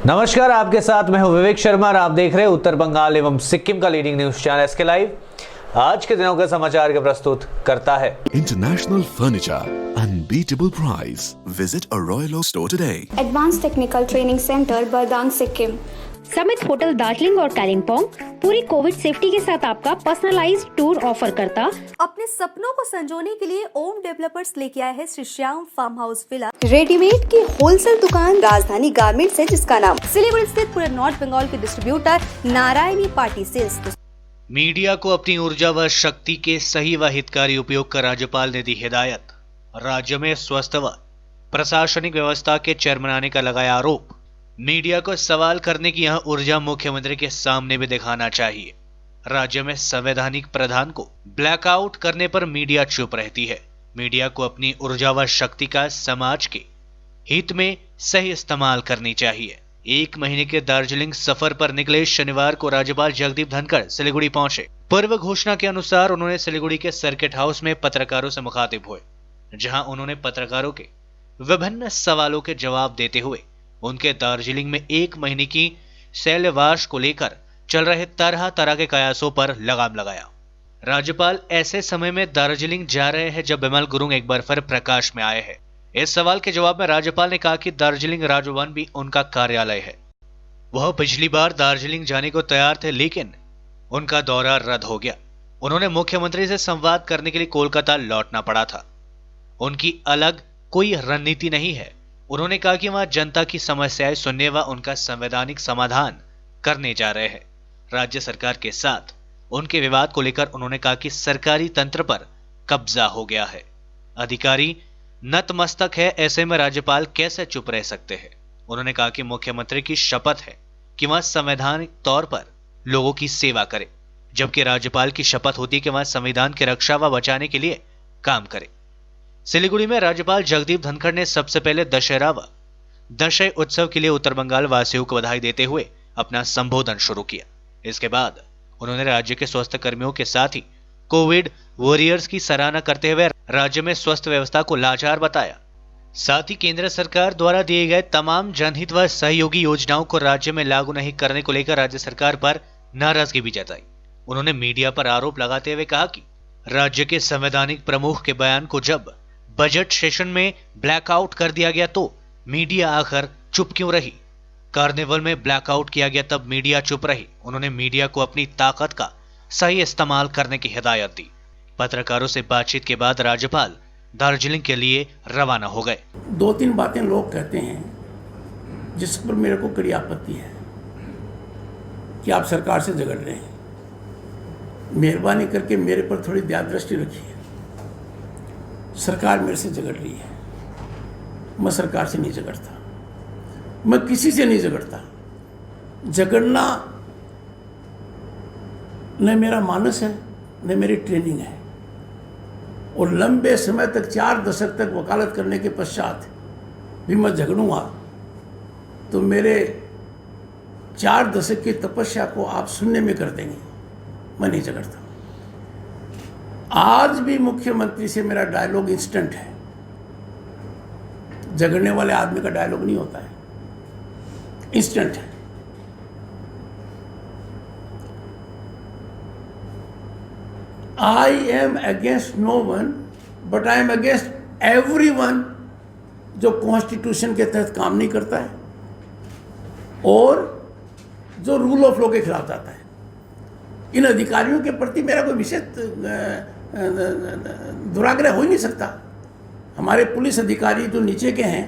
नमस्कार, आपके साथ मैं हूं विवेक शर्मा और आप देख रहे हैं उत्तर बंगाल एवं सिक्किम का leading news channel SK live. आज के दिनों के समाचार के प्रस्तुत करता है international furniture, unbeatable price. Visit a Royal Oak store today. Advance technical training centre Bardang Sikkim. Summit Hotel Darjeeling और कालिम्पोंग पूरी कोविड सेफ्टी के साथ आपका पर्सनलाइज्ड टूर ऑफर करता। अपने सपनों को संजोने के लिए ओम डेवलपर्स लेके आया है Shri Shyam farm house villa. Readymade की होलसेल दुकान राजधानी गारमेंट्स है, जिसका नाम सिलीगुड़ी स्थित पूरे नॉर्थ बंगाल के distributor Narayani party sales. Media को अपनी ऊर्जा व शक्ति के सही व हितकारी उपयोग का राज्यपाल ने दी हिदायत। राज्य में स्वस्थ व प्रशासनिक व्यवस्था के चरमराने का लगाया आरोप। मीडिया को सवाल करने की यह ऊर्जा मुख्यमंत्री के सामने भी दिखाना चाहिए। राज्य में संवैधानिक प्रधान को ब्लैकआउट करने पर मीडिया चुप रहती है। मीडिया को अपनी ऊर्जा व शक्ति का समाज के हित में सही इस्तेमाल करनी चाहिए। एक महीने के दार्जिलिंग सफर पर निकले शनिवार को राज्यपाल जगदीप धनखड़ सिलीगुड़ी पहुंचे। पूर्व घोषणा के अनुसार उन्होंने सिलीगुड़ी के सर्किट हाउस में पत्रकारों से मुखातिब हुए, जहां उन्होंने पत्रकारों के विभिन्न सवालों के जवाब देते हुए उनके दार्जिलिंग में एक महीने की शैलवास को लेकर चल रहे तरह तरह के कयासों पर लगाम लगाया। राज्यपाल ऐसे समय में दार्जिलिंग जा रहे हैं जब बिमल गुरुंग एक बार फिर प्रकाश में आए हैं। इस सवाल के जवाब में राज्यपाल ने कहा कि दार्जिलिंग राजभवन भी उनका कार्यालय है। वह पिछली बार दार्जिलिंग जाने को तैयार थे, लेकिन उनका दौरा रद्द हो गया। उन्होंने मुख्यमंत्री से संवाद करने के लिए कोलकाता लौटना पड़ा था। उनकी अलग कोई रणनीति नहीं है। उन्होंने कहा कि वह जनता की समस्याएं सुनने व उनका संवैधानिक समाधान करने जा रहे हैं। राज्य सरकार के साथ उनके विवाद को लेकर उन्होंने कहा कि सरकारी तंत्र पर कब्जा हो गया है, अधिकारी नतमस्तक है। ऐसे में राज्यपाल कैसे चुप रह सकते हैं। उन्होंने कहा कि मुख्यमंत्री की शपथ है कि वह संवैधानिक तौर पर लोगों की सेवा करे, जबकि राज्यपाल की शपथ होती है कि वह संविधान की रक्षा व बचाने के लिए काम करे। सिलीगुड़ी में राज्यपाल जगदीप धनखड़ ने सबसे पहले दशहरा व दशहरा उत्सव के लिए उत्तर बंगाल वासियों को बधाई देते हुए अपना संबोधन शुरू किया। इसके बाद उन्होंने राज्य के स्वास्थ्य कर्मियों के साथ ही कोविड वॉरियर्स की सराहना करते हुए राज्य में स्वास्थ्य व्यवस्था को लाचार बताया। साथ ही केंद्र सरकार द्वारा दिए गए तमाम जनहित व सहयोगी योजनाओं को राज्य में लागू नहीं करने को लेकर राज्य सरकार पर नाराजगी भी जताई। उन्होंने मीडिया पर आरोप लगाते हुए कहा कि राज्य के संवैधानिक प्रमुख के बयान को जब बजट सेशन में ब्लैकआउट कर दिया गया तो मीडिया आखिर चुप क्यों रही। कार्निवल में ब्लैकआउट किया गया तब मीडिया चुप रही। उन्होंने मीडिया को अपनी ताकत का सही इस्तेमाल करने की हिदायत दी। पत्रकारों से बातचीत के बाद राज्यपाल दार्जिलिंग के लिए रवाना हो गए। दो तीन बातें लोग कहते हैं जिस पर मेरे को कड़ी आपत्ति है कि आप सरकार से झगड़ रहे हैं। मेहरबानी करके मेरे पर थोड़ी दया दृष्टि रखिए। सरकार मेरे से झगड़ रही है, मैं सरकार से नहीं झगड़ता, मैं किसी से नहीं झगड़ता। झगड़ना न मेरा मानस है न मेरी ट्रेनिंग है। और लंबे समय तक 4 दशक तक वकालत करने के पश्चात भी मैं झगड़ूंगा तो मेरे 4 दशक की तपस्या को आप सुनने में कर देंगे। मैं नहीं झगड़ता। आज भी मुख्यमंत्री से मेरा डायलॉग इंस्टेंट है। झगड़ने वाले आदमी का डायलॉग नहीं होता है, इंस्टेंट है। I am against no one but I am against everyone जो कॉन्स्टिट्यूशन के तहत काम नहीं करता है और जो रूल ऑफ लॉ के खिलाफ जाता है। इन अधिकारियों के प्रति मेरा कोई विशेष दुराग्रह हो ही नहीं सकता। हमारे पुलिस अधिकारी जो नीचे के हैं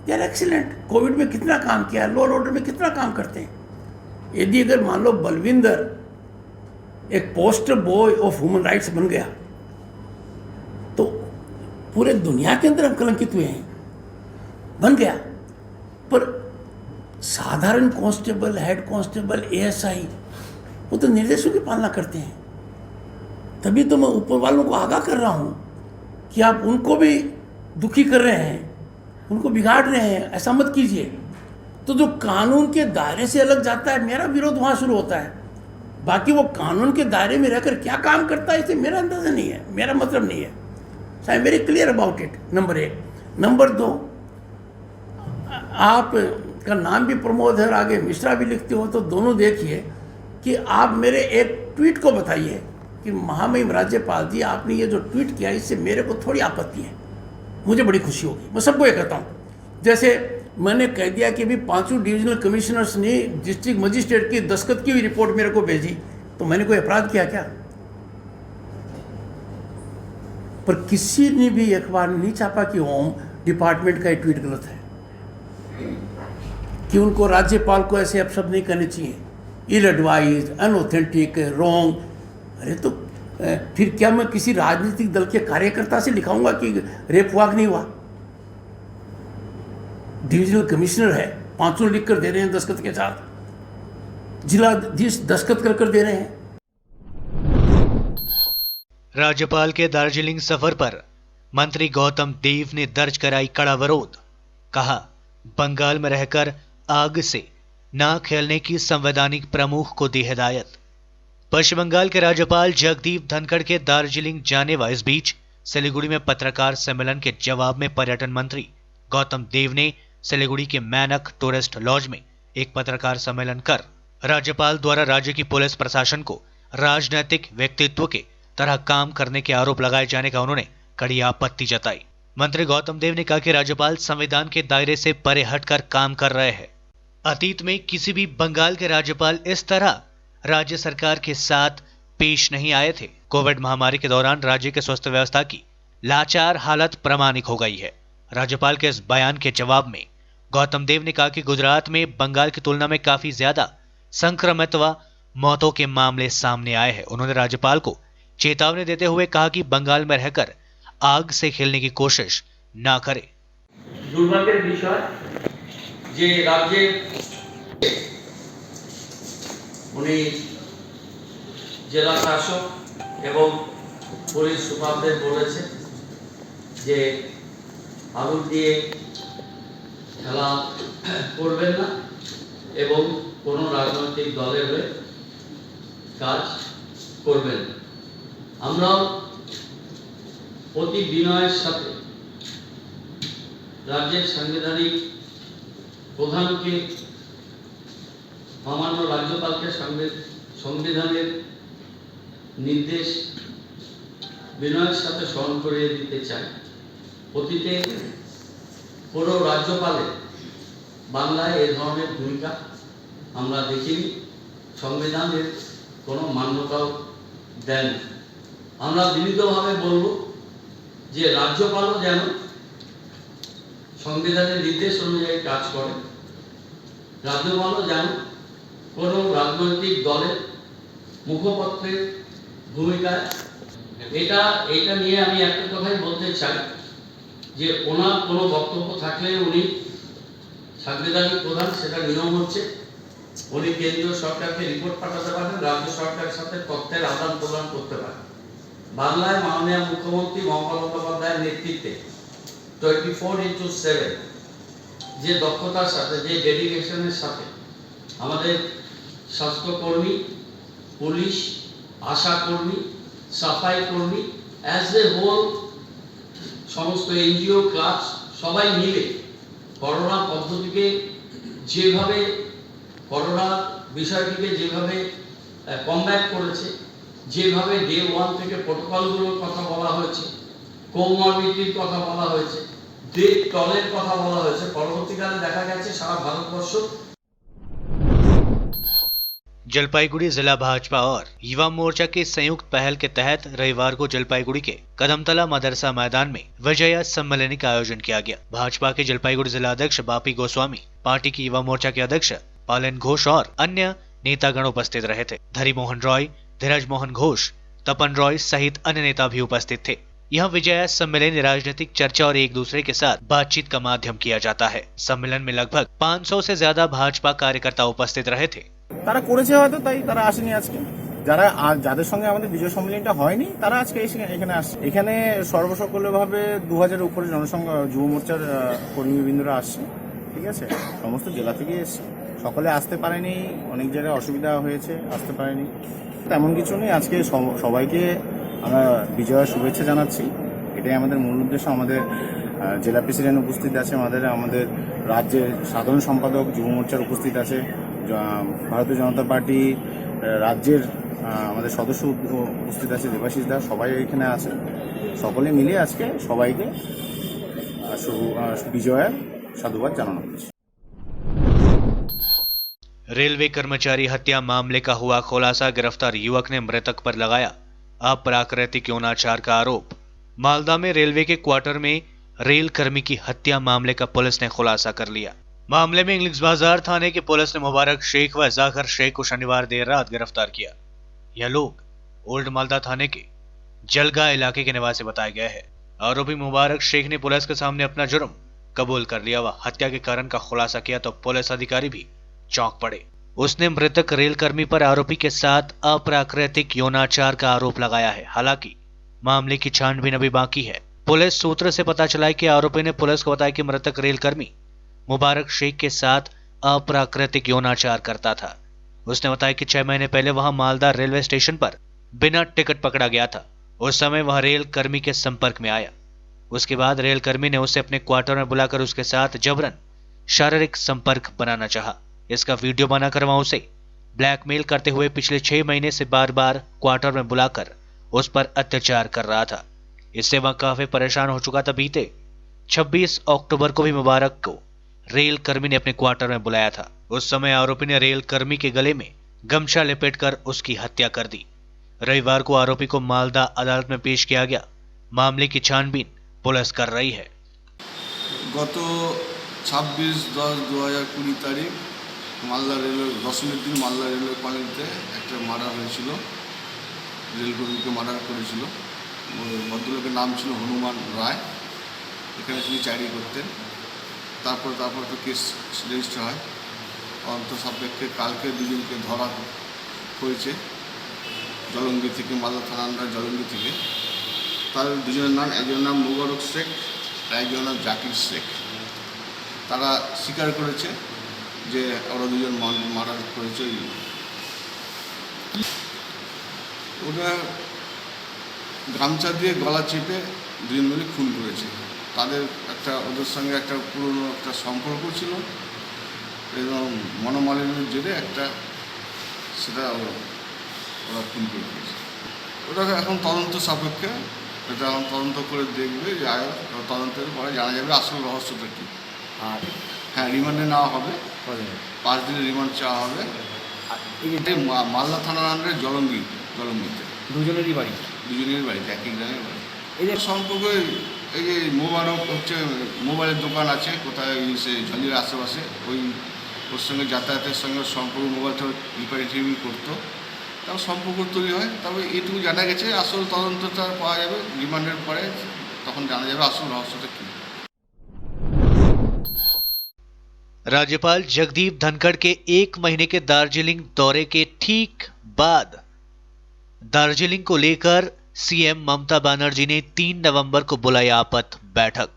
दे आर एक्सीलेंट। कोविड में कितना काम किया है, लॉ एंड ऑर्डर में कितना काम करते हैं। यदि अगर मान लो बलविंदर एक poster boy of human rights बन गया तो पूरे दुनिया के अंदर हम कलंकित हुए हैं, बन गया। पर साधारण कांस्टेबल, हेड कांस्टेबल, एएसआई वो तो निर्देशों की पालना करते हैं। तभी तो मैं ऊपर वालों को आगाह कर रहा हूं कि आप उनको भी दुखी कर रहे हैं, उनको बिगाड़ रहे हैं, ऐसा मत कीजिए। तो जो कानून के दायरे से अलग जाता है मेरा विरोध वहां शुरू होता है। बाकी वो कानून के दायरे में रहकर क्या काम करता है इसे मेरा अंदाजा नहीं है, मेरा मतलब नहीं है। I am very clear about it, number 1। Number 2, आप जिसका नाम भी प्रमोद है और आगे मिश्रा भी लिखते हो, तो दोनों देखिए कि आप मेरे एक ट्वीट को बताइए कि महामहिम राज्यपाल जी आपने ये जो ट्वीट किया इससे मेरे को थोड़ी आपत्ति है, मुझे बड़ी खुशी होगी। मैं सबको ये कहता हूँ। जैसे मैंने कह दिया कि अभी 5 डिविजनल कमिश्नर्स ने डिस्ट्रिक्ट मजिस्ट्रेट की दस्तखत की हुई रिपोर्ट मेरे को भेजी, तो मैंने कोई अपराध किया क्या? पर किसी ने भी अखबार में नहीं छापा कि होम डिपार्टमेंट का ये ट्वीट गलत है, कि उनको राज्यपाल को ऐसे अपशब्द नहीं करने चाहिए, इल एडवाइज, अनऑथेंटिक, रॉन्ग। अरे तो फिर क्या मैं किसी राजनीतिक दल के कार्यकर्ता से लिखाऊंगा कि रेप वाक नहीं हुआ? डिविजनल कमिश्नर है, 5 लिख कर दे रहे हैं दस्तखत के साथ, जिलाधीश दस्तखत कर दे रहे हैं। राज्यपाल के दार्जिलिंग सफर पर मंत्री गौतम देव ने दर्ज कराई कड़ा विरोध। कहा, बंगाल में रहकर आग से ना खेलने की संवैधानिक प्रमुख को दी हिदायत। पश्चिम बंगाल के राज्यपाल जगदीप धनखड़ के दार्जिलिंग जाने व इस बीच सिलीगुड़ी में पत्रकार सम्मेलन के जवाब में पर्यटन मंत्री गौतम देव ने सिलीगुड़ी के मैनक टूरिस्ट लॉज में एक पत्रकार सम्मेलन कर राज्यपाल द्वारा राज्य की पुलिस प्रशासन को राजनैतिक व्यक्तित्व के तरह काम करने के आरोप लगाए जाने का उन्होंने कड़ी आपत्ति जताई। मंत्री गौतम देव ने कहा कि राज्यपाल संविधान के दायरे से परे हटकर काम कर रहे हैं। अतीत में किसी भी बंगाल के राज्यपाल इस तरह राज्य सरकार के साथ पेश नहीं आए थे। कोविड महामारी के दौरान राज्य के स्वास्थ्य व्यवस्था की लाचार हालत प्रमाणिक हो गई है। राज्यपाल के इस बयान के जवाब में गौतम देव ने कहा कि गुजरात में बंगाल की तुलना में काफी ज्यादा संक्रमित व मौतों के मामले सामने आए हैं। उन्होंने राज्यपाल को चेतावनी देते हुए कहा कि बंगाल में रहकर आग से खेलने की कोशिश ना करे। दुर्भाग्যের বিষয় যে রাজ্যে উনি জেলা শাসক এবং পুলিশ সুপারদের বলেছে যে আগুন দিয়ে খেলা করবেন না এবং কোনো রাজনৈতিক দলের হয়ে কাজ করবেন না। আমরাও অতি বিনয়ের সাথে রাজ্যের সাংবিধানিক প্রধানকে মাননীয় রাজ্যপালকে সংবিধানের নির্দেশ বিনয়ের সাথে স্মরণ করিয়ে দিতে চাই। অতীতে কোনো রাজ্যপালের বাংলায় এই ধরনের ভূমিকা আমরা দেখিনি, সংবিধানের কোনো মান্যতাও দেন। আমরা বিনীতভাবে বলব যে রাজ্যপালও যেন সংবিধানের নির্দেশ অনুযায়ী কাজ করে, রাজ্যপালও যেন কোনো রাজনৈতিক দলের মুখপত্রের ভূমিকায় এটা নিয়ে আমি একটা কথাই বলতে চাই যে ওনার কোনো বক্তব্য থাকলে উনি সাংবিধানিক প্রধান, সেটা নিয়ম হচ্ছে উনি কেন্দ্রীয় সরকারকে রিপোর্ট পাঠাতে পারেন, রাজ্য সরকারের সাথে তথ্যের আদান প্রদান করতে পারেন। বাংলায় মাননীয় মুখ্যমন্ত্রী মমতা বন্দ্যোপাধ্যায়ের নেতৃত্বে 24/7 যে দক্ষতার সাথে, যে ডেডিকেশনের সাথে আমাদের স্বাস্থ্যকর্মী, পুলিশ, আশাকর্মী, সাফাই কর্মী, অ্যাজ এ হোল সমস্ত এনজিও ক্লাস সবাই মিলে করোনা পদ্ধতিকে যেভাবে, করোনা বিষয়টিকে যেভাবে কমব্যাট করেছে, যেভাবে ডে 1 থেকে প্রোটোকলগুলোর কথা বলা হয়েছে, কোমরবিডিটির কথা বলা হয়েছে, ডে টলের কথা বলা হয়েছে, পরবর্তীকালে দেখা গেছে সারা ভারতবর্ষ। जलपाईगुड़ी जिला भाजपा और युवा मोर्चा के संयुक्त पहल के तहत रविवार को जलपाईगुड़ी के कदमतला मदरसा मैदान में विजया सम्मेलन का आयोजन किया गया। भाजपा के जलपाईगुड़ी जिला अध्यक्ष बापी गोस्वामी, पार्टी की युवा मोर्चा के अध्यक्ष पालन घोष और अन्य नेतागण उपस्थित रहे थे। धरी मोहन रॉय, धीरज मोहन घोष, तपन रॉय सहित अन्य नेता भी उपस्थित थे। यह विजया सम्मेलन राजनीतिक चर्चा और एक दूसरे के साथ बातचीत का माध्यम किया जाता है। सम्मेलन में लगभग 500 से ज्यादा भाजपा कार्यकर्ता उपस्थित रहे थे। তারা করেছে হয়তো, তাই তারা আসেনি আজকে। যাদের সঙ্গে আমাদের বিজয় সম্মেলনটা হয়নি তারা আজকে এখানে আসছে। এখানে সর্বসকলভাবে 2000-এর উপরে জনসংখ্যা যুব মোর্চার কর্মীবৃন্দরা আসছে, ঠিক আছে, সমস্ত জেলা থেকে এসছে। সকলে আসতে পারেনি, অনেক জায়গায় অসুবিধা হয়েছে, আসতে পারেনি, তেমন কিছু নেই। আজকে সবাইকে আমরা বিজয়ের শুভেচ্ছা জানাচ্ছি, এটাই আমাদের মূল উদ্দেশ্য। আমাদের জেলা প্রেসিডেন্ট উপস্থিত আছে, আমাদের রাজ্যের সাধারণ সম্পাদক যুব মোর্চার উপস্থিত আছে, ভারতীয় জনতা পার্টি রাজ্যের আমাদের সদস্য উপস্থিত আছে, দেবাশিস দা, সবাই এখানে আছে। সকলে মিলে আজকে সবাইকে বিজয়ের साधुवाद জানানো হয়েছে। रेलवे कर्मचारी हत्या मामले का हुआ खुलासा, गिरफ्तार युवक ने मृतक पर लगाया अप्राकृतिक यौनाचार का आरोप। मालदा में रेलवे के क्वार्टर में रेल कर्मी की हत्या मामले का पुलिस ने खुलासा कर लिया। मामले में इंग्लिश बाजार थाने की पुलिस ने मुबारक शेख व जाकर शेख को शनिवार देर रात गिरफ्तार किया। यह लोग ओल्ड मालदा थाने के जलगा इलाके के निवासी बताए गए हैं। आरोपी मुबारक शेख ने पुलिस के सामने अपना जुर्म कबूल कर लिया व हत्या के कारण का खुलासा किया तो पुलिस अधिकारी भी चौंक पड़े। उसने मृतक रेलकर्मी पर आरोपी के साथ अप्राकृतिक यौनाचार का आरोप लगाया है। हालांकि मामले की छानबीन अभी बाकी है। पुलिस सूत्र से पता चला है कि आरोपी ने पुलिस को बताया कि मृतक रेलकर्मी मुबारक शेख के साथ अप्राकृतिक यौनाचार करता था। उसने बताया कि 6 महीने पहले वहां मालदा रेलवे स्टेशन पर बिना टिकट पकड़ा गया था। उस समय वह रेल कर्मी के संपर्क में आया। उसके बाद रेल कर्मी ने उसे अपने क्वार्टर में बुलाकर उसके साथ जबरन शारीरिक संपर्क बनाना चाहा। इसका वीडियो बनाकर वह उसे ब्लैकमेल करते हुए पिछले 6 महीने से बार बार क्वार्टर में बुलाकर उस पर अत्याचार कर रहा था। इससे वह काफी परेशान हो चुका था। बीते 26 अक्टूबर को भी मुबारक को रेल कर्मी ने अपने क्वार्टर में बुलाया था। उस समय आरोपी ने रेल कर्मी के गले में गमछा लपेटकर उसकी हत्या कर दी। रविवार को आरोपी को मालदा अदालत में पेश किया गया। मामले की छानबीन पुलिस कर रही है। गत 26/10/2020 তারিখ মালদা রেলওয়ে দশমীর দিন মালদা রেলওয়ে কলোনিতে একটা মার্ডার হয়েছিল। রেলকর্মীকে মার্ডার করেছিল। ভদ্রলোকের নাম ছিল হনুমান রায়। এখানে তিনি চাকরি করতেন। তারপর তো কেস রেজিস্টার হয়। তদন্ত সাপেক্ষে কালকে দুজনকে ধরা হয়েছে জলঙ্গি থেকে, মালদা থানা আন্ডার জলঙ্গি থেকে। তাদের দুজনের নাম, একজনের নাম মুবারক শেখ আর একজনের নাম জাকির শেখ। তারা স্বীকার করেছে যে ওরা দুজন মার্ডার করেছে। ওরা গামছা দিয়ে গলা চেপে দুজন মিলে খুন করেছে। তাদের ওদের সঙ্গে একটা পুরনো একটা সম্পর্ক ছিল এবং মনোমালিন্যের জেরে সেটা ওরা খুন করে দিয়েছে। ওটা এখন তদন্ত সাপেক্ষে, এটা এখন তদন্ত করে দেখবে যে তদন্তের পরে জানা যাবে আসল রহস্যটা কী। আর হ্যাঁ, রিমান্ডে নেওয়া হবে, 5 দিনের রিমান্ড চাওয়া হবে। এটা মালদা থানার আন্ডারে জলঙ্গিতে দুজনেরই বাড়িতে একই গ্রামের বাড়ি। এদের সম্পর্কে এই যে মোবারক হচ্ছে মোবাইলের দোকান আছে কোথায় সে ঝালির আশেপাশে, ওর সঙ্গে যাতায়াতের সঙ্গে সম্পর্ক, মোবাইলটা রিপেয়ারিং করতো, তার সম্পর্ক তৈরি হয়। তবে এটুকু জানা গেছে, আসল তদন্তটা পাওয়া যাবে রিমান্ডের পরে, তখন জানা যাবে আসল রহস্যটা কী। राज्यपाल जगदीप धनखड़ के 1 महीने के दार्जिलिंग दौरे के ठीक बाद दार्जिलिंग को लेकर सीएम ममता बनर्जी ने 3 नवंबर को बुलाई आपात बैठक।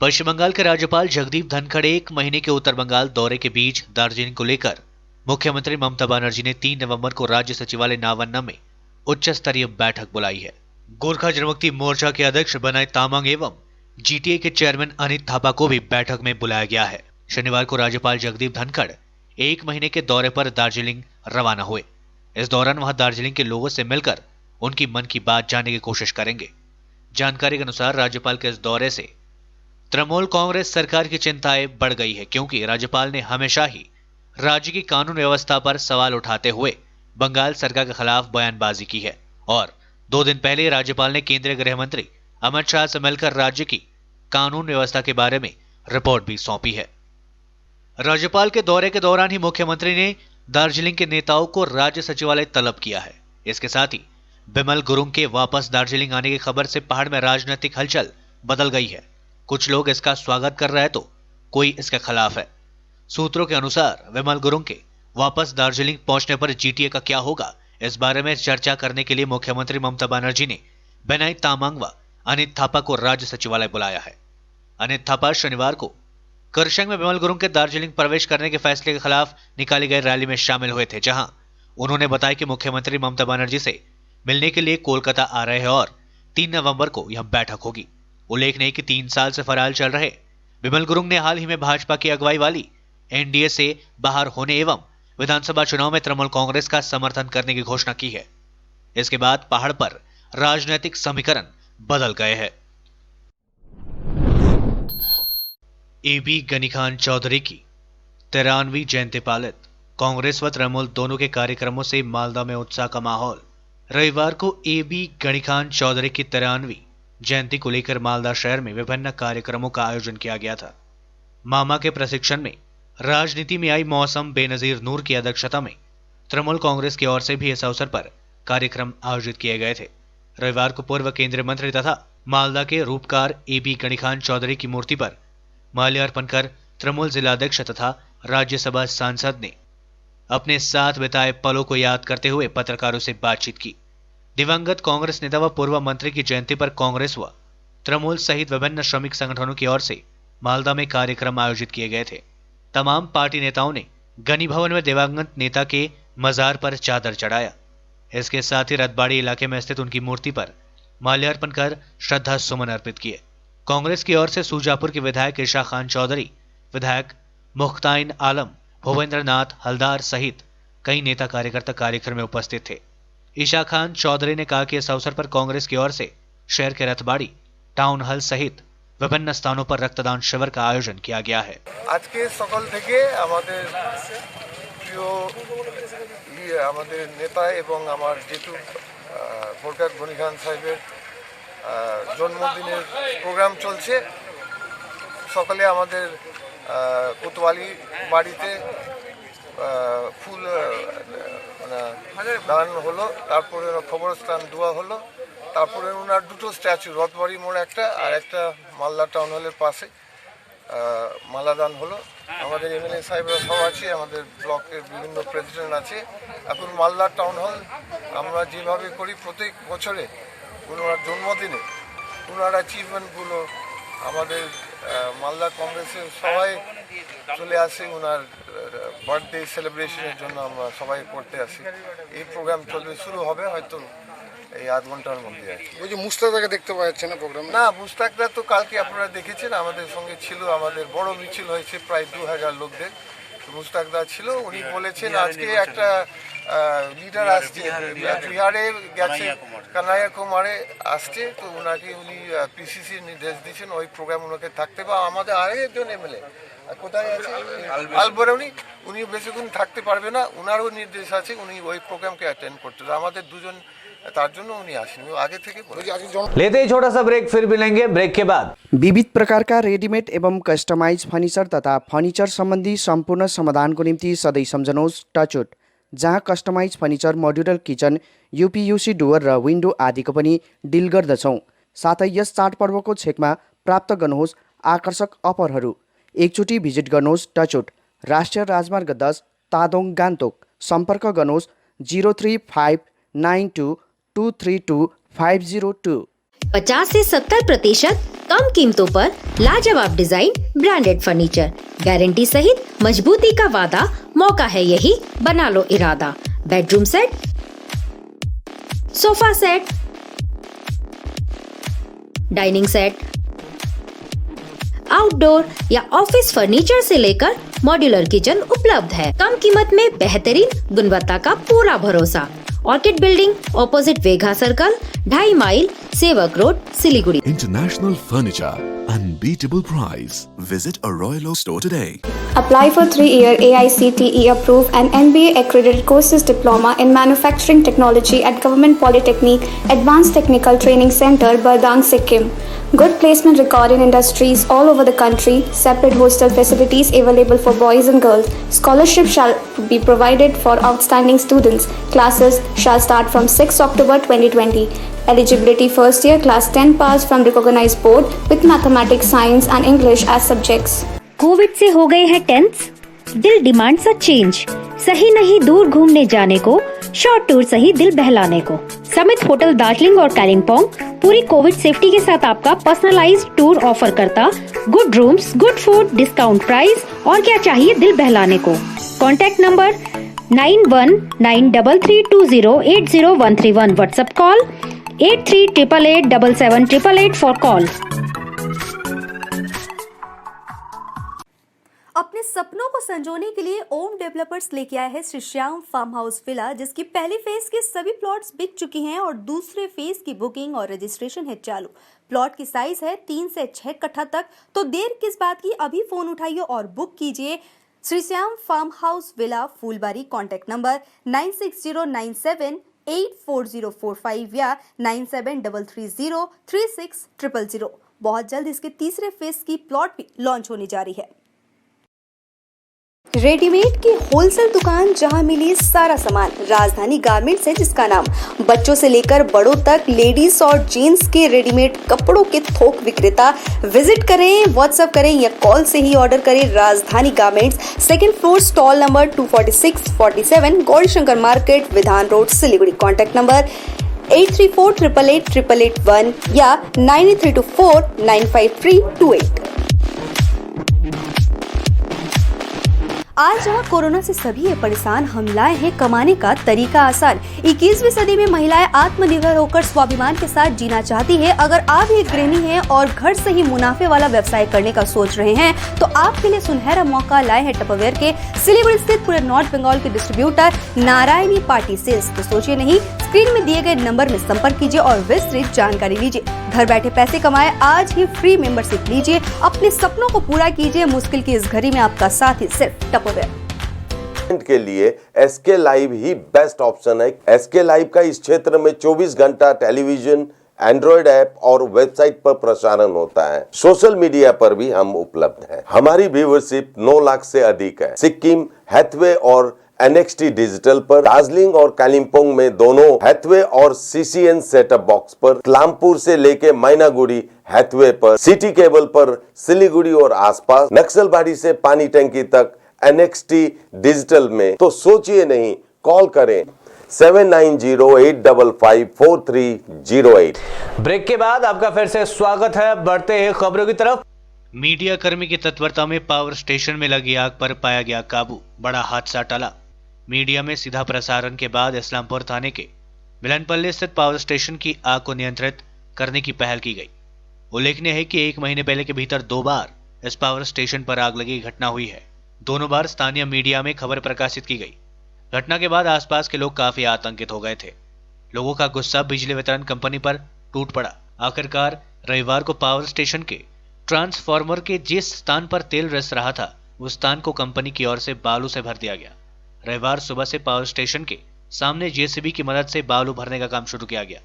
पश्चिम बंगाल के राज्यपाल जगदीप धनखड़ 1 महीने के उत्तर बंगाल दौरे के बीच दार्जिलिंग को लेकर मुख्यमंत्री ममता बनर्जी ने 3 नवंबर को राज्य सचिवालय नावन्ना में उच्च स्तरीय बैठक बुलाई है। गोरखा जनमुक्ति मोर्चा के अध्यक्ष बनाए तामांग एवं जीटीए के चेयरमैन अनित थापा को भी बैठक में बुलाया गया है। शनिवार को राज्यपाल जगदीप धनखड़ 1 महीने के दौरे पर दार्जिलिंग रवाना हुए। इस दौरान वहां दार्जिलिंग के लोगों से मिलकर उनकी मन की बात जानने की कोशिश करेंगे। जानकारी के अनुसार राज्यपाल के इस दौरे से तृणमूल कांग्रेस सरकार की चिंताएं बढ़ गई है, क्योंकि राज्यपाल ने हमेशा ही राज्य की कानून व्यवस्था पर सवाल उठाते हुए बंगाल सरकार के खिलाफ बयानबाजी की है। और 2 दिन पहले राज्यपाल ने केंद्रीय गृह मंत्री अमित शाह से मिलकर राज्य की कानून व्यवस्था के बारे में रिपोर्ट भी सौंपी है। राज्यपाल के दौरे के दौरान ही मुख्यमंत्री ने दार्जिलिंग के नेताओं को राज्य सचिवालय तलब किया है। इसके साथ ही बिमल गुरुंग के वापस दार्जिलिंग आने की खबर से पहाड़ में राजनीतिक हलचल बदल गई है। कुछ लोग इसका स्वागत कर रहे हैं तो कोई इसके खिलाफ है। सूत्रों के अनुसार विमल गुरुंग के वापस दार्जिलिंग पहुंचने पर जीटीए का क्या होगा, इस बारे में चर्चा करने के लिए मुख्यमंत्री ममता बनर्जी ने बेनाई तामांग व अनित थापा को राज्य सचिवालय बुलाया है। अनित थापा शनिवार को करशंग में विमल गुरुंग के दार्जिलिंग प्रवेश करने के फैसले के खिलाफ निकाली गई रैली में शामिल हुए थे, जहां उन्होंने बताया कि मुख्यमंत्री ममता बनर्जी से मिलने के लिए कोलकाता आ रहे हैं और 3 नवंबर को यह बैठक होगी। उल्लेखनीय कि 3 साल से फरार चल रहे बिमल गुरुंग ने हाल ही में भाजपा की अगुवाई वाली एनडीए से बाहर होने एवं विधानसभा चुनाव में तृणमूल कांग्रेस का समर्थन करने की घोषणा की है। इसके बाद पहाड़ पर राजनीतिक समीकरण बदल गए हैं। एबी गनीखान चौधरी की 93वीं जयंती पालित। कांग्रेस व तृणमूल दोनों के कार्यक्रमों से मालदा में उत्साह का माहौल। रविवार को एबी गनीखान चौधरी की 93वीं जयंती को लेकर मालदा शहर में विभिन्न कार्यक्रमों का आयोजन किया गया था। मामा के प्रशिक्षण में राजनीति में आई मौसम बेनजीर नूर की अध्यक्षता में तृणमूल कांग्रेस की ओर से भी इस अवसर पर कार्यक्रम आयोजित किए गए थे। रविवार को पूर्व केंद्रीय मंत्री तथा मालदा के रूपकार एबी गनीखान चौधरी की मूर्ति पर माल्यार्पण कर तृणमूल जिलाध्यक्ष तथा राज्यसभा सांसद ने अपने साथ बिताए पलों को याद करते हुए पत्रकारों से बातचीत की। दिवंगत कांग्रेस नेता व पूर्व मंत्री की जयंती पर कांग्रेस व तृणमूल सहित विभिन्न श्रमिक संगठनों की ओर से मालदा में कार्यक्रम आयोजित किए गए थे। तमाम पार्टी नेताओं ने गनी भवन में दिवंगत नेता के मजार पर चादर चढ़ाया। इसके साथ ही रतबाड़ी इलाके में स्थित उनकी मूर्ति पर माल्यार्पण कर श्रद्धा सुमन अर्पित किए। कांग्रेस की ओर से सूजापुर के विधायक ईशा खान चौधरी, विधायक मुख्ताइन आलम, भूपेंद्र नाथ हलदार सहित कई नेता कार्यकर्ता कार्यक्रम में उपस्थित थे। ईशा खान चौधरी ने कहा कि इस अवसर पर कांग्रेस की ओर से शहर के रतबाड़ी, टाउन हॉल सहित विभिन्न स्थानों पर रक्तदान शिविर का आयोजन किया गया है। आज के सकल থেকে আমাদের প্রিয় আমাদের নেতা এবং আমার যেটু ভোটার গনিখান সাহেবের জন্মদিনের প্রোগ্রাম চলছে। সকালে আমাদের কোতোয়ালি বাড়িতে ফুল দান হলো, তারপরে খবরস্থান দোয়া হলো, তারপরে ওনার দুটো স্ট্যাচু রথবাড়ি মোড় একটা আর একটা মালদা টাউন হলের পাশে মালাদান হলো। আমাদের এমএলএ সাহেবরা সব আছে, আমাদের ব্লকের বিভিন্ন প্রেসিডেন্ট আছে। এখন মালদা টাউন হল আমরা যেভাবে করি প্রত্যেক বছরে ওনার জন্মদিনে ওনার অ্যাচিভমেন্টগুলো আমাদের মালদা কংগ্রেসের সবাই চলে আসে ওনার বার্থডে সেলিব্রেশনের জন্য। আমরা সবাই করতে আসি। এই প্রোগ্রাম চলবে, শুরু হবে হয়তো এই আধ ঘন্টার মধ্যে। ওই যে মুস্তাকদাকে দেখতে পাওয়া যাচ্ছে না প্রোগ্রাম? না, মুস্তাকদা তো কালকে আপনারা দেখেছেন আমাদের সঙ্গে ছিল। আমাদের বড় মিছিল হয়েছে, প্রায় 2000 লোকদের। মুস্তাকদা ছিল, উনি বলেছেন আজকে একটা লিডার আসছে বিহারে গেছে, কানাইয়া কুমারে আসছে, তো ওনাকে উনি পিসিসি নির্দেশ দিয়েছেন ওই প্রোগ্রাম ওনাকে থাকতে। বা আমাদের আরেকজন এমএলএ কোথায় আছে আলবরাউনি, উনি বেশিক্ষণ থাকতে পারবে না, ওনারও নির্দেশ আছে উনি ওই প্রোগ্রামকে অ্যাটেন্ড করতে। আমাদের দুজন তার জন্য উনি আসেন আগে থেকে। लेते ही छोटा सा ब्रेक, फिर मिलेंगे ब्रेक के बाद। विविध प्रकार का रेडीमेड एवं कस्टमाइज फर्निचर तथा फर्निचर संबंधी सम्पूर्ण समाधान को निम्ति सधैँ सम्झनुहोस् टचवुड, जहाँ कस्टमाइज फर्निचर, मोड्युलर किचन, यूपीयूसी डुवर र विन्डो आदिको पनि डिल गर्दछौँ। साथै यस चाडपर्वको छेकमा प्राप्त गर्नुहोस् आकर्षक अफरहरू। एकचोटि भिजिट गर्नुहोस् टचवुड, राष्ट्रिय राजमार्ग 10 तादोङ गान्तोक। सम्पर्क गर्नुहोस् 035922325002। 50 से 70% कम कीमतों पर लाजवाब डिजाइन, ब्रांडेड फर्नीचर, गारंटी सहित मजबूती का वादा। मौका है यही, बना लो इरादा। Bedroom set, sofa set, dining set, outdoor या ऑफिस फर्नीचर से लेकर मॉड्यूलर किचन उपलब्ध है। कम कीमत में बेहतरीन गुणवत्ता का पूरा भरोसा। Orchid Building, opposite Vegha circle, 2.5 mile, Sevoke road, Siliguri. International Furniture, unbeatable price. Visit a Royal Oak store today. Apply for 3-year AICTE approved and NBA accredited courses diploma in manufacturing technology at Government Polytechnic Advanced Technical Training Center, Bardang, Sikkim. Good placement record in industries all over the country. Separate hostel facilities available for boys and girls. Scholarship shall be provided for outstanding students. Classes shall start from 6 October 2020. Eligibility first year class 10 pass from recognized board with mathematics, science and English as subjects. Covid से हो गए हैं tense, दिल demand सा change. सही नहीं दूर घूमने जाने को, शॉर्ट टूर सही दिल बहलाने को। समित होटल दार्जिलिंग और कालिम्पोंग पूरी कोविड सेफ्टी के साथ आपका पर्सनलाइज्ड टूर ऑफर करता। Good rooms, good food, discount price और क्या चाहिए दिल बहलाने को। Contact number 919332080131। WhatsApp call 8388877888 for call. अपने सपनों को संजोने के लिए ओम डेवलपर्स लेके आया है Shri Shyam farm house villa, जिसकी पहली फेज के सभी प्लॉट्स बिक चुकी हैं और दूसरे फेज की बुकिंग और रजिस्ट्रेशन है चालू। प्लॉट की साइज है 3 से 6 कट्ठा तक, तो देर किस बात की, अभी फोन उठाइए और बुक कीजिए। Shri Shyam farm house villa, Phulbari. Contact number 9609784045 या 9733036000। बहुत जल्द इसके तीसरे फेज की प्लॉट भी लॉन्च होने जा रही है। रेडीमेड की होलसेल दुकान जहां मिली सारा सामान, राजधानी गारमेंट्स है जिसका नाम। बच्चों से लेकर बड़ों तक लेडीज और जेंट्स के रेडीमेड कपड़ों के थोक विक्रेता। विजिट करें, व्हाट्सएप करें या कॉल से ही ऑर्डर करें। राजधानी garments, 2nd floor, stall number 246-47, Gaurishankar market, विधान रोड, सिलीगुड़ी। कॉन्टैक्ट नंबर 8348888881 या 9324953228। आज जहाँ कोरोना से सभी है परेशान, हम लाए हैं कमाने का तरीका आसान। 21वीं सदी में महिलाएं आत्मनिर्भर होकर स्वाभिमान के साथ जीना चाहती है। अगर आप एक गृहिणी हैं और घर से ही मुनाफे वाला व्यवसाय करने का सोच रहे हैं, तो आपके लिए सुनहरा मौका लाए हैं टपरवेयर के सिलीगुड़ी स्थित पूरे नॉर्थ बंगाल के डिस्ट्रीब्यूटर नारायणी पार्टी सेल्स। तो सोचिए नहीं, स्क्रीन में दिए गए नंबर में संपर्क कीजिए और विस्तृत जानकारी लीजिए। घर बैठे पैसे कमाए, आज ही फ्री मेंबरशिप लीजिए, अपने सपनों को पूरा कीजिए। मुश्किल की इस घड़ी में आपका साथ ही सिर्फ टपरवेयर। के लिए एसके लाइव ही बेस्ट ऑप्शन है। एसके लाइव का इस क्षेत्र में 24 घंटा टेलीविजन, एंड्रॉइड ऐप और वेबसाइट पर प्रसारण होता है। सोशल मीडिया पर भी हम उपलब्ध हैं। हमारी व्यूवरशिप 9 लाख से अधिक है। सिक्किम, हैथवे और NXT डिजिटल पर, दार्जिलिंग और कालिम्पोंग में दोनों हैथवे और CCN सेटअप बॉक्स पर, क्लामपुर से लेके मैनागुड़ी हैथवे पर, सिटी केबल पर सिलीगुड़ी और आसपास, नक्सलबाड़ी से पानी टंकी तक NXT डिजिटल में। तो सोचिए नहीं, कॉल करें 7908554308। ब्रेक के बाद आपका फिर से स्वागत है। बढ़ते हैं खबरों की तरफ। मीडिया कर्मी की तत्परता में पावर स्टेशन में लगी आग पर पाया गया काबू, बड़ा हादसा टला। मीडिया में सीधा प्रसारण के बाद इस्लामपुर थाने के मिलनपल्ली स्थित पावर स्टेशन की आग को नियंत्रित करने की पहल की गई। उल्लेखनीय है कि 1 महीने पहले के भीतर 2 बार इस पावर स्टेशन पर आग लगी घटना हुई है। दोनों बार स्थानीय मीडिया में खबर प्रकाशित की गई। घटना के बाद आसपास के लोग काफी आतंकित हो गए थे। लोगों का गुस्सा बिजली वितरण कंपनी पर टूट पड़ा। आखिरकार रविवार को पावर स्टेशन के ट्रांसफार्मर के जिस स्थान पर तेल रिस रहा था, उस स्थान को कंपनी की ओर से बालू से भर दिया गया। रविवार सुबह से पावर स्टेशन के सामने JCB की मदद से बालू भरने का काम शुरू किया गया।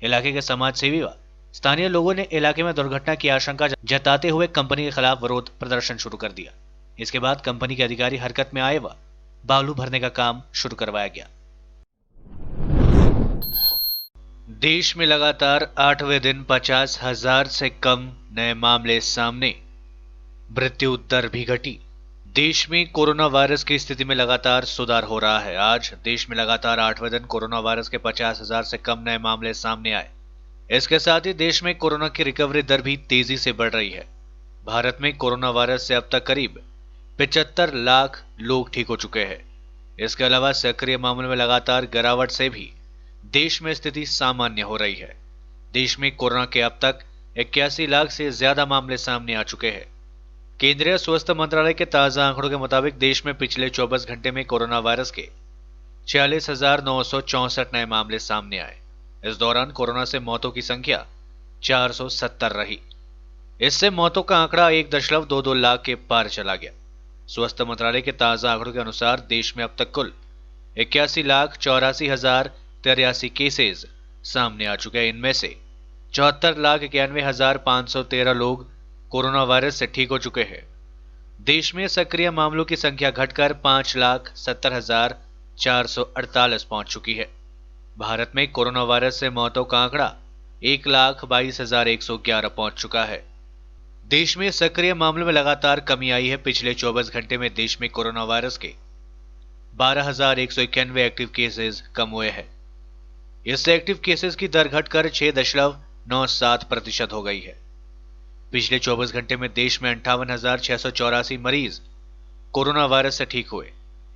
इलाके के समाज सेवी व स्थानीय लोगों ने इलाके में दुर्घटना की आशंका जताते हुए कंपनी के खिलाफ विरोध प्रदर्शन शुरू कर दिया। इसके बाद कंपनी के अधिकारी हरकत में आए व बालू भरने का काम शुरू करवाया गया। देश में लगातार 8वें दिन 50,000 से कम नए मामले सामने, मृत्यु दर भी घटी। देश में कोरोना वायरस की स्थिति में लगातार सुधार हो रहा है। आज देश में लगातार 8वें दिन कोरोना वायरस के 50,000 से कम नए मामले सामने आए। इसके साथ ही देश में कोरोना की रिकवरी दर भी तेजी से बढ़ रही है। भारत में कोरोना वायरस से अब तक करीब 75 लाख लोग ठीक हो चुके हैं। इसके अलावा सक्रिय मामलों में लगातार गिरावट से भी देश में स्थिति सामान्य हो रही है। देश में कोरोना के अब तक 81 लाख से ज्यादा मामले सामने आ चुके हैं। केंद्रीय स्वास्थ्य मंत्रालय के ताजा आंकड़ों के मुताबिक देश में पिछले 24 घंटे में कोरोना वायरस के 46,964 नए मामले सामने आए। इस दौरान कोरोना से मौतों की संख्या 470 रही। इससे मौतों का आंकड़ा 1.22 लाख के पार चला गया। स्वास्थ्य मंत्रालय के ताजा आंकड़ों के अनुसार देश में अब तक कुल 81,84,083 केसेस सामने आ चुके हैं। इनमें से 74,91,513 लोग कोरोना वायरस से ठीक हो चुके हैं। देश में सक्रिय मामलों की संख्या घटकर 5,70,448 पहुंच चुकी है। भारत में कोरोना वायरस से मौतों का आंकड़ा 1,22,111 पहुंच चुका है। देश में सक्रिय मामलों में लगातार कमी आई है। पिछले 24 घंटे में देश में कोरोना वायरस के 12,191 एक्टिव केसेस कम हुए हैं। इससे एक्टिव केसेस की दर घटकर 6.97% हो गई है। पिछले 24 घंटे में देश में 58,684 मरीज कोरोना वायरस से ठीक हुए।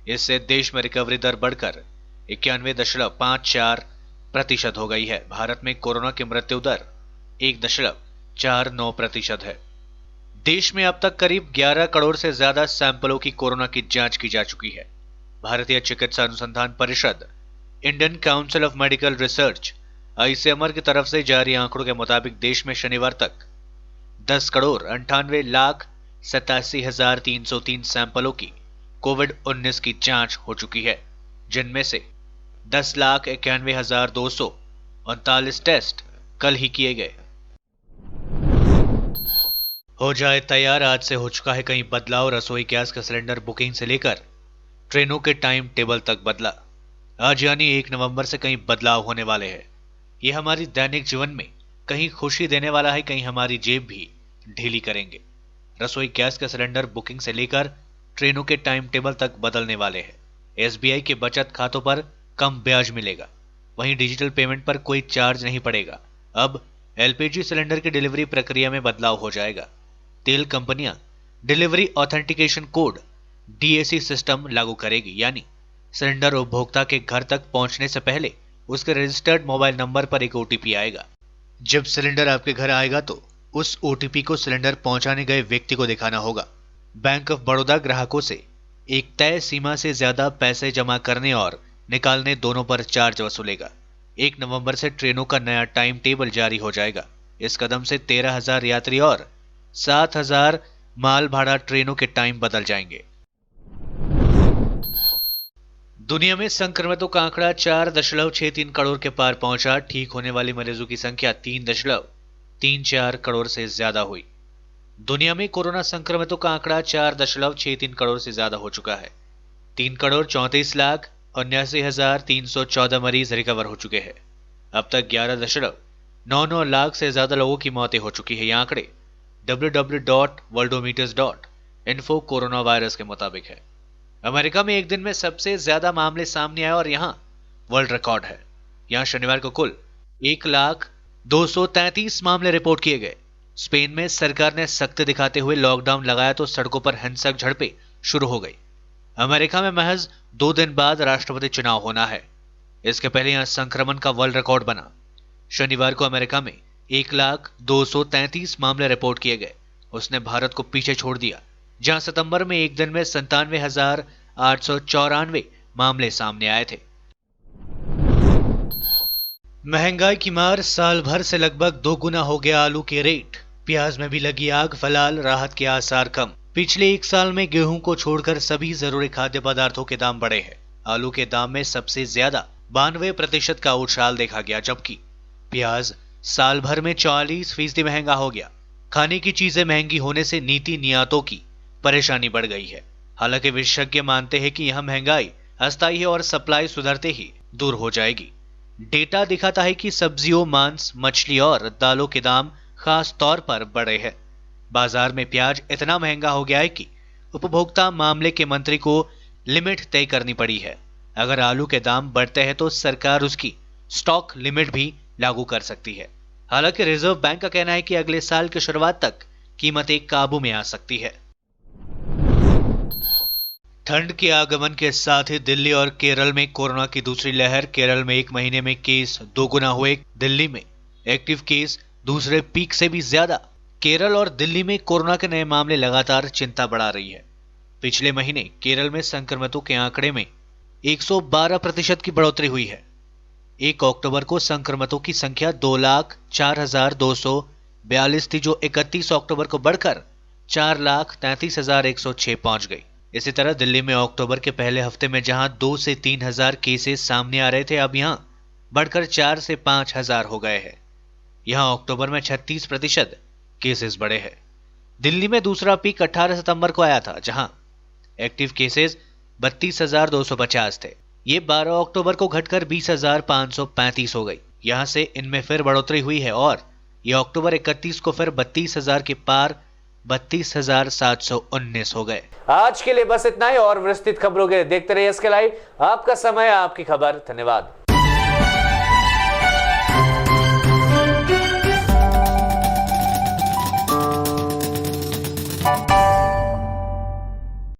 इससे देश में रिकवरी दर बढ़कर 91.54% हो गई है। भारत में कोरोना की मृत्यु दर 1.49% है। देश में अब तक करीब 11 करोड़ से ज्यादा सैंपलों की कोरोना की जांच की जा चुकी है। भारतीय चिकित्सा अनुसंधान परिषद, Indian council of medical research (ICMR) की तरफ से जारी आंकड़ों के मुताबिक देश में शनिवार तक 10,98,87,303 सैंपलों की कोविड-19 की जांच हो चुकी है, जिनमें से 10,91,239 टेस्ट कल ही किए गए। हो जाए तैयार, आज से हो चुका है कई बदलाव। रसोई गैस का सिलेंडर बुकिंग से लेकर ट्रेनों के टाइम टेबल तक बदला। आज यानी 1 नवंबर से कई बदलाव होने वाले हैं। ये हमारी दैनिक जीवन में कहीं खुशी देने वाला है, कहीं हमारी जेब भी ढीली करेंगे। रसोई गैस का सिलेंडर बुकिंग से लेकर ट्रेनों के टाइम टेबल तक बदलने वाले हैं। एसबीआई के बचत खातों पर कम ब्याज मिलेगा। वहीं डिजिटल पेमेंट पर कोई चार्ज नहीं पड़ेगा। अब एलपीजी सिलेंडर की डिलीवरी प्रक्रिया में बदलाव हो जाएगा। तेल कंपनियां delivery authentication code DAC system लागू करेगी, यानी सिलेंडर उपभोक्ता के घर तक पहुंचने से पहले उसके रजिस्टर्ड मोबाइल नंबर पर एक ओटीपी आएगा। जब सिलेंडर आपके घर आएगा तो उस ओटीपी को सिलेंडर पहुंचाने गए व्यक्ति को दिखाना होगा। बैंक ऑफ बड़ौदा ग्राहकों से एक तय सीमा से ज्यादा पैसे जमा करने और निकालने दोनों पर चार्ज वसूलेगा। 1 नवंबर से ट्रेनों का नया टाइम टेबल जारी हो जाएगा। इस कदम से 13,000 यात्री और 7,000 माल भाड़ा ट्रेनों के टाइम बदल जाएंगे। दुनिया में संक्रमितों का आंकड़ा 4.63 करोड़ के पार पहुंचा। ठीक होने वाले मरीजों की संख्या 3.34 करोड़ से ज्यादा हुई। दुनिया में कोरोना संक्रमितों का आंकड़ा 4.63 करोड़ से ज्यादा हो चुका है। 3,34,79,314 मरीज रिकवर हो चुके हैं। अब तक 11.99 लाख से ज्यादा लोगों की मौतें हो चुकी है। ये आंकड़े www.worldometers.info कोरोना वायरस के मुताबिक है। अमेरिका में एक दिन में सबसे ज्यादा मामले सामने आए और यहां वर्ल्ड रिकॉर्ड है। यहां शनिवार को कुल 1,233 मामले रिपोर्ट किए गए। स्पेन में सरकार ने सख्ती दिखाते हुए लॉकडाउन लगाया तो सड़कों पर हिंसक झड़पें शुरू हो गई। अमेरिका में महज 2 दिन बाद राष्ट्रपति चुनाव होना है। इसके पहले यहां संक्रमण का वर्ल्ड रिकॉर्ड बना। शनिवार को अमेरिका में 1,233 मामले रिपोर्ट किए गए। उसने भारत को पीछे छोड़ दिया, जहां सितंबर में एक दिन में 97,894 मामले सामने आए थे। महंगाई की मार, साल भर से लगभग 2 गुना हो गया आलू के रेट। प्याज में भी लगी आग, फिलहाल राहत के आसार कम। पिछले 1 साल में गेहूं को छोड़कर सभी जरूरी खाद्य पदार्थों के दाम बढ़े हैं। आलू के दाम में सबसे ज्यादा 92% का उछाल देखा गया, जबकि प्याज साल भर में 44% महंगा हो गया। खाने की चीजें महंगी होने से नीति नियातों की परेशानी बढ़ गई है। हालांकि विशेषज्ञ मानते हैं कि यह महंगाई अस्थायी है और सप्लाई सुधरते ही दूर हो जाएगी। डेटा दिखाता है कि सब्जियों, मांस, मछली और दालों के दाम खास तौर पर बढ़े हैं। बाजार में प्याज इतना महंगा हो गया है कि उपभोक्ता मामले के मंत्री को लिमिट तय करनी पड़ी है। अगर आलू के दाम बढ़ते हैं तो सरकार उसकी स्टॉक लिमिट भी लागू कर सकती है। हालांकि रिजर्व बैंक का कहना है कि अगले साल की शुरुआत तक कीमतें काबू में आ सकती है। ठंड के आगमन के साथ ही दिल्ली और केरल में कोरोना की दूसरी लहर। केरल में 1 महीने में केस 2 गुना हुए। दिल्ली में एक्टिव केस दूसरे पीक से भी ज्यादा। केरल और दिल्ली में कोरोना के नए मामले लगातार चिंता बढ़ा रही है। पिछले महीने केरल में संक्रमितों के आंकड़े में 112% की बढ़ोतरी हुई है। 1 अक्टूबर को संक्रमितों की संख्या 2,04,242 थी, जो 31 अक्टूबर को बढ़कर 4,33,106 पहुंच गई। इसी तरह दिल्ली में अक्टूबर के पहले हफ्ते में जहां 2 से 3,000 केसेस सामने आ रहे थे, अब यहां बढ़कर 4 से 5,000 हो गए हैं। यहां अक्टूबर में 36% केसेस बढ़े हैं। दिल्ली में दूसरा पीक 18 सितंबर को आया था, जहां एक्टिव केसेस 32,250 थे। ये 12 अक्टूबर को घटकर 20,535 हो गई। यहां से इनमें फिर बढ़ोतरी हुई है और ये अक्टूबर 31 को फिर 32,000 के पार 32,719 हो गए। आज के लिए बस इतना ही और विस्तृत खबरों के लिए देखते रहिए एसके लाइव। आपका समय, आपकी खबर। धन्यवाद।